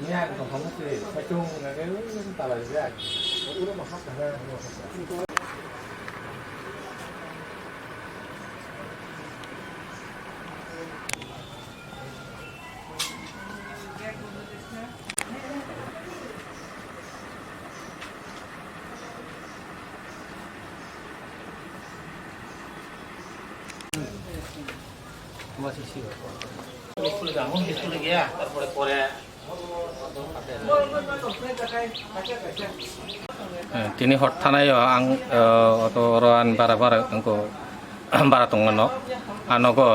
Nha, còn không có gì, nói chung là nếu ta là cái nó mà hấp ra স্কুলে যাবো স্কুলে গিয়া তারপরে পরে tini hot thanai ang auto roan bara angko bara tongno anogo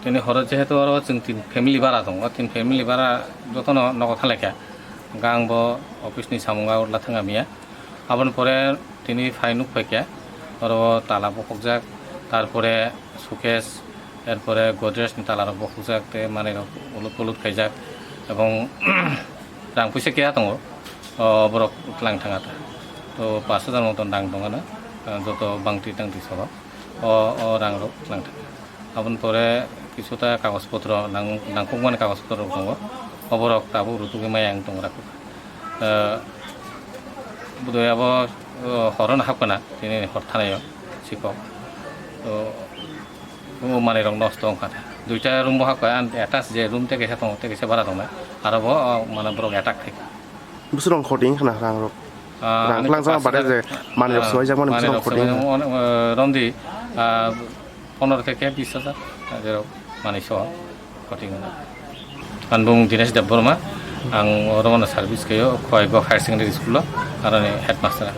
tini horo jehetu oro jeng tin family bara dong tin family bara jotono nogo thaleka gangbo office ni samunga urla thangamia abon pore tini fainuk peke oro tala bokjak tarpore sukesh এরপরে গোদরেজ নি তালা বকুজাক তে মানে উলুট পুলুট খাইজাক এবং রাং পয়সা কেয়া দङ বরক উতলাং থাঙাতা তো 5,000 মতন রাং দङ না যত বাংটি টাংটি সব ও রাং রক উতলাং থাঙা আবন পরে কিছুটা কাগজপত্র নাংকুকমান কাগজপত্র দङ অবরক তাবো রুতুকে মায়াং দङ রাখো বুদয়াবো হরন হাকনা তিনি হর থানায় শিকক তো মানে রং নষ্ট ওখানে দুইটা রুম বহা কয় অ্যাটাচ যে রুম থেকে গেছে তোমার থেকে বাড়া তোমার আর মানে বড় অ্যাটাক থেকে বুসরং খটিং খানা রাং রক রাং লাংজা বাদে যে মানে সয় যেমন বুসরং খটিং রন্দি 15 থেকে 20,000 যেরকম মানে সহ খটিং আনবুং দিনেশ দেববর্মা আং রমনা সার্ভিস কেও খয়গ হায়ার সেকেন্ডারি স্কুল কারণে হেডমাস্টার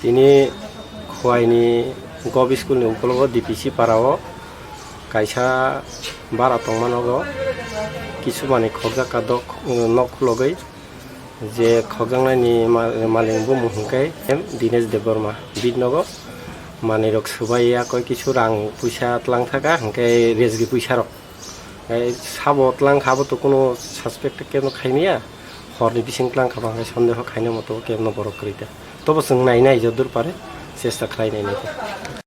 তিনি খোয়াইনি গভ স্কুলनि उखुलाव डिपिसि पाराव कायसा बारा तंमानांगौ किसु माने खगजाका नखुलगै जे खगजांनायनि मालिकबो मुंहंखाय दिनेश देबबर्मा बिदनगो माने रक सुबाइया कय किसु रां पैसा तलां थाका हंखाय रेजगि पैसा रक साबो तलां खाबो तो कोनो सस्पेक्ट केनो खायनिया हरनि बिसिं तलां खाबा सन्देह खायनो मतो केनो बरक करिता तबो जों नायनाय जदुर पारे চেষ্টা খাই নাই নাকি